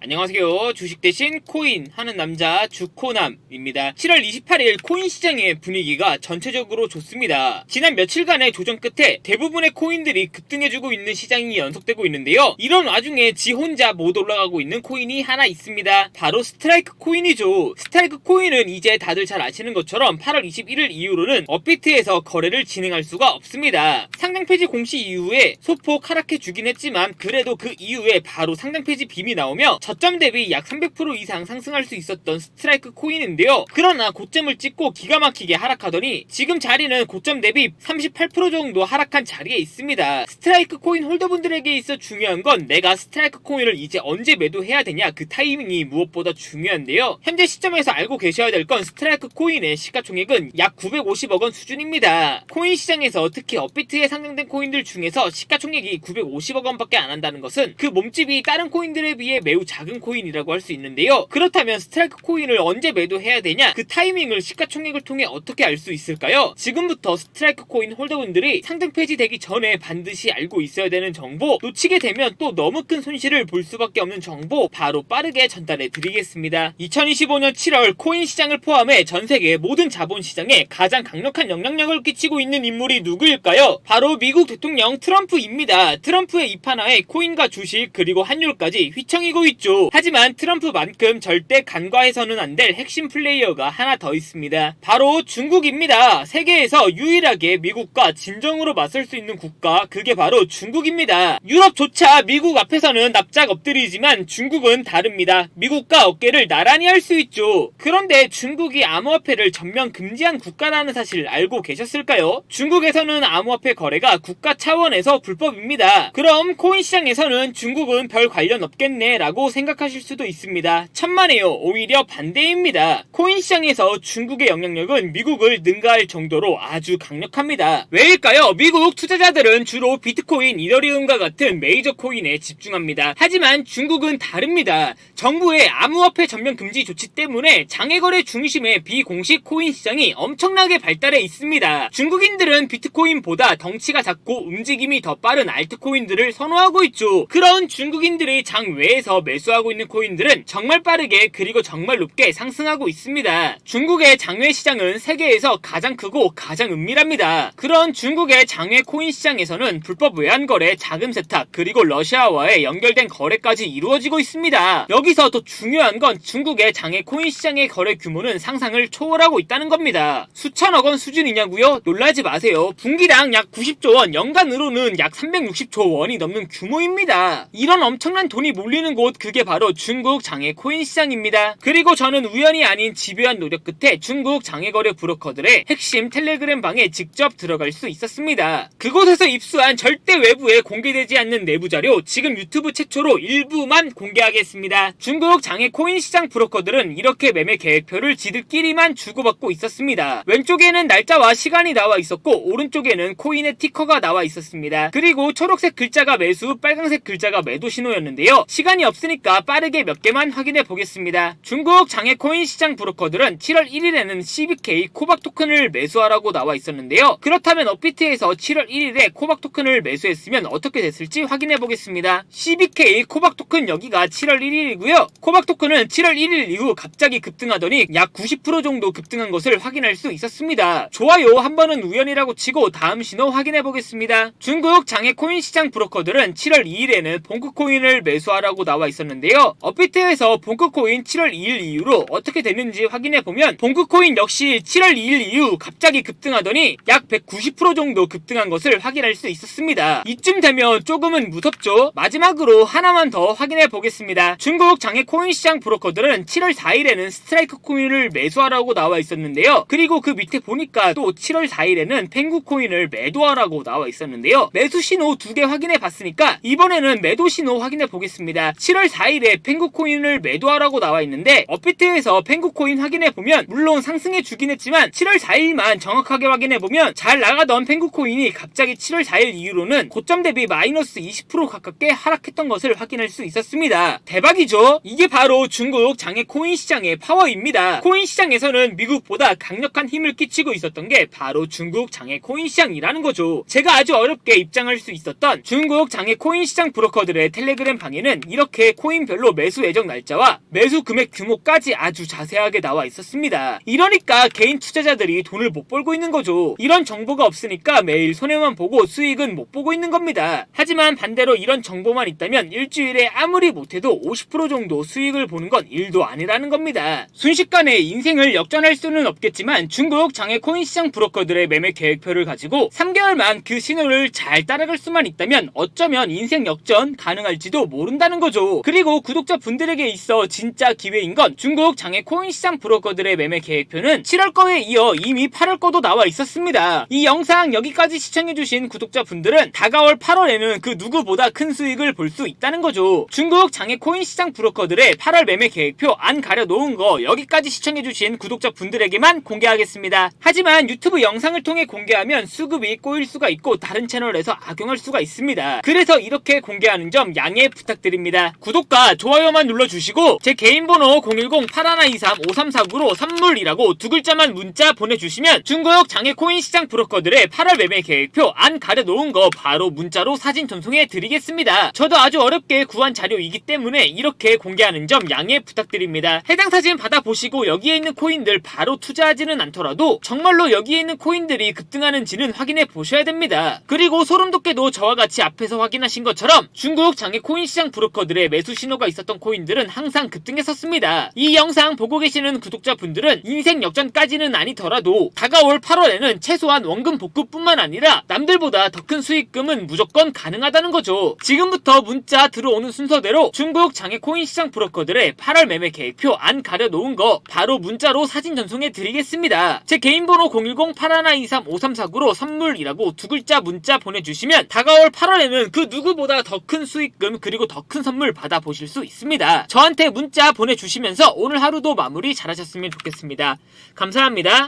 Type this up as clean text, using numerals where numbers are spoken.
안녕하세요. 주식 대신 코인 하는 남자 주코남입니다. 7월 28일 코인 시장의 분위기가 전체적으로 좋습니다. 지난 며칠간의 조정 끝에 대부분의 코인들이 급등해주고 있는 시장이 연속되고 있는데요. 이런 와중에 지 혼자 못 올라가고 있는 코인이 하나 있습니다. 바로 스트라이크 코인이죠. 스트라이크 코인은 이제 다들 잘 아시는 것처럼 8월 21일 이후로는 업비트에서 거래를 진행할 수가 없습니다. 상장 폐지 공시 이후에 소폭 하락해 주긴 했지만 그래도 그 이후에 바로 상장 폐지 빔이 나오며 저점 대비 약 300% 이상 상승할 수 있었던 스트라이크 코인인데요. 그러나 고점을 찍고 기가 막히게 하락하더니 지금 자리는 고점 대비 38% 정도 하락한 자리에 있습니다. 스트라이크 코인 홀더분들에게 있어 중요한 건 내가 스트라이크 코인을 이제 언제 매도해야 되냐, 그 타이밍이 무엇보다 중요한데요. 현재 시점에서 알고 계셔야 될 건 스트라이크 코인의 시가총액은 약 950억 원 수준입니다. 코인 시장에서 특히 업비트에 상장된 코인들 중에서 시가총액이 950억 원밖에 안 한다는 것은 그 몸집이 다른 코인들에 비해 매우 작은 코인이라고 할 수 있는데요. 그렇다면 스트라이크 코인을 언제 매도해야 되냐, 그 타이밍을 시가총액을 통해 어떻게 알 수 있을까요? 지금부터 스트라이크 코인 홀더분들이 상장 폐지되기 전에 반드시 알고 있어야 되는 정보, 놓치게 되면 또 너무 큰 손실을 볼 수밖에 없는 정보 바로 빠르게 전달해 드리겠습니다. 2025년 7월 코인 시장을 포함해 전 세계 모든 자본시장에 가장 강력한 영향력을 끼치고 있는 인물이 누구일까요? 바로 미국 대통령 트럼프입니다. 트럼프의 입하나에 코인과 주식 그리고 환율까지 휘청이고 있죠. 하지만 트럼프만큼 절대 간과해서는 안 될 핵심 플레이어가 하나 더 있습니다. 바로 중국입니다. 세계에서 유일하게 미국과 진정으로 맞설 수 있는 국가, 그게 바로 중국입니다. 유럽조차 미국 앞에서는 납작 엎드리지만 중국은 다릅니다. 미국과 어깨를 나란히 할 수 있죠. 그런데 중국이 암호화폐를 전면 금지한 국가라는 사실 알고 계셨을까요? 중국에서는 암호화폐 거래가 국가 차원에서 불법입니다. 그럼 코인 시장에서는 중국은 별 관련 없겠네 라고 생각하실 수도 있습니다. 천만에요. 오히려 반대입니다. 코인 시장에서 중국의 영향력은 미국을 능가할 정도로 아주 강력합니다. 왜일까요? 미국 투자자들은 주로 비트코인, 이더리움과 같은 메이저 코인에 집중합니다. 하지만 중국은 다릅니다. 정부의 암호화폐 전면 금지 조치 때문에 장외거래 중심의 비공식 코인 시장이 엄청나게 발달해 있습니다. 중국인들은 비트코인보다 덩치가 작고 움직임이 더 빠른 알트코인들을 선호하고 있죠. 그런 중국인들이 장외에서 매수하고 있는 코인들은 정말 빠르게 그리고 정말 높게 상승하고 있습니다. 중국의 장외 시장은 세계에서 가장 크고 가장 은밀합니다. 그런 중국의 장외 코인 시장에서는 불법 외환 거래, 자금 세탁, 그리고 러시아와의 연결된 거래까지 이루어지고 있습니다. 여기서 더 중요한 건 중국의 장외 코인 시장의 거래 규모는 상상을 초월하고 있다는 겁니다. 수천억 원 수준이냐고요? 놀라지 마세요. 분기당 약 90조 원, 연간으로는 약 360조 원이 넘는 규모입니다. 이런 엄청난 돈이 몰리는 곳, 그게 바로 중국 장외 코인 시장입니다. 그리고 저는 우연이 아닌 집요한 노력 끝에 중국 장외거래 브로커들의 핵심 텔레그램 방에 직접 들어갈 수 있었습니다. 그곳에서 입수한 절대 외부에 공개되지 않는 내부 자료, 지금 유튜브 최초로 일부만 공개하겠습니다. 중국 장외 코인 시장 브로커들은 이렇게 매매 계획표를 지들끼리만 주고받고 있었습니다. 왼쪽에는 날짜와 시간이 나와 있었고 오른쪽에는 코인의 티커가 나와 있었습니다. 그리고 초록색 글자가 매수, 빨간색 글자가 매도 신호였는데요. 시간이 없으니까 빠르게 몇 개만 확인해 보겠습니다. 중국 장외 코인 시장 브로커들은 7월 1일에는 CBK 코박 토큰을 매수하라고 나와 있었는데요. 그렇다면 업비트에서 7월 1일에 코박 토큰을 매수했으면 어떻게 됐을지 확인해 보겠습니다. CBK 코박 토큰 여기가 7월 1일이고요. 코박 토큰은 7월 1일 이후 갑자기 급등하더니 약 90% 정도 급등한 것을 확인할 수 있었습니다. 좋아요. 한 번은 우연이라고 치고 다음 신호 확인해 보겠습니다. 중국 장외 코인 시장 브로커들은 7월 2일에는 봉크코인을 매수하라고 나와 있었는데요. 업비트에서 봉크코인 7월 2일 이후로 어떻게 됐는지 확인해보면 봉크코인 역시 7월 2일 이후 갑자기 급등하더니 약 190% 정도 급등한 것을 확인할 수 있었습니다. 이쯤 되면 조금은 무섭죠? 마지막으로 하나만 더 확인해보겠습니다. 중국 장외 코인 시장 브로커들은 7월 4일에는 스트라이크 코인을 매수하라고 나와 있었는데요. 그리고 그 밑에 보니까 또 7월 4일에는 펭구 코인을 매도하라고 나와 있었는데요. 매수 신호 2개 확인해봤으니까 이번에는 매도 신호 확인해보겠습니다. 7월 4일에 펭구 코인을 매도하라고 나와 있는데 업비트에서 펭구 코인 확인해보면 물론 상승해주긴 했지만 7월 4일만 정확하게 확인해보면 잘 나가던 펭구 코인이 갑자기 7월 4일 이후로는 고점 대비 마이너스 20% 가깝게 하락했던 것을 확인할 수 있었습니다. 대박이죠? 이게 바로 중국 장외 코인 시장의 파워입니다. 코인 시장에서는 미국보다 강력한 힘을 끼치고 있었던 게 바로 중국 장외 코인 시장이라는 거죠. 제가 아주 어렵게 입장할 수 있었던 중국 장외 코인 시장 브로커들의 텔레그램 방에는 이렇게 코인 코인별로 매수 예정 날짜와 매수 금액 규모까지 아주 자세하게 나와 있었습니다. 이러니까 개인 투자자들이 돈을 못 벌고 있는 거죠. 이런 정보가 없으니까 매일 손해만 보고 수익은 못 보고 있는 겁니다. 하지만 반대로 이런 정보만 있다면 일주일에 아무리 못해도 50% 정도 수익을 보는 건 일도 아니라는 겁니다. 순식간에 인생을 역전할 수는 없겠지만 중국 장외 코인 시장 브로커들의 매매 계획표를 가지고 3개월만 그 신호를 잘 따라갈 수만 있다면 어쩌면 인생 역전 가능할지도 모른다는 거죠. 그리고 구독자분들에게 있어 진짜 기회인 건 중국 장외 코인 시장 브로커들의 매매 계획표는 7월 거에 이어 이미 8월 거도 나와 있었습니다. 이 영상 여기까지 시청해주신 구독자분들은 다가올 8월에는 그 누구보다 큰 수익을 볼 수 있다는 거죠. 중국 장외 코인 시장 브로커들의 8월 매매 계획표 안 가려놓은 거 여기까지 시청해주신 구독자분들에게만 공개하겠습니다. 하지만 유튜브 영상을 통해 공개하면 수급이 꼬일 수가 있고 다른 채널에서 악용할 수가 있습니다. 그래서 이렇게 공개하는 점 양해 부탁드립니다. 구독과 좋아요만 눌러주시고 제 개인 번호 010-8123-5349로 선물이라고 두 글자만 문자 보내주시면 중국 장외 코인 시장 브로커들의 8월 매매 계획표 안 가려놓은 거 바로 문자로 사진 전송해 드리겠습니다. 저도 아주 어렵게 구한 자료이기 때문에 이렇게 공개하는 점 양해 부탁드립니다. 해당 사진 받아보시고 여기에 있는 코인들 바로 투자하지는 않더라도 정말로 여기에 있는 코인들이 급등하는지는 확인해 보셔야 됩니다. 그리고 소름 돋게도 저와 같이 앞에서 확인하신 것처럼 중국 장외 코인 시장 브로커들의 매수 신호가 있었던 코인들은 항상 급등했었습니다. 이 영상 보고 계시는 구독자분들은 인생 역전까지는 아니더라도 다가올 8월에는 최소한 원금 복구뿐만 아니라 남들보다 더 큰 수익금은 무조건 가능하다는 거죠. 지금부터 문자 들어오는 순서대로 중국 장외 코인 시장 브로커들의 8월 매매 계획표 안 가려놓은 거 바로 문자로 사진 전송해 드리겠습니다. 제 개인 번호 010-8123-5349로 선물이라고 두 글자 문자 보내주시면 다가올 8월에는 그 누구보다 더 큰 수익금 그리고 더 큰 선물 받아보실 수 있습니다. 저한테 문자 보내주시면서 오늘 하루도 마무리 잘하셨으면 좋겠습니다. 감사합니다.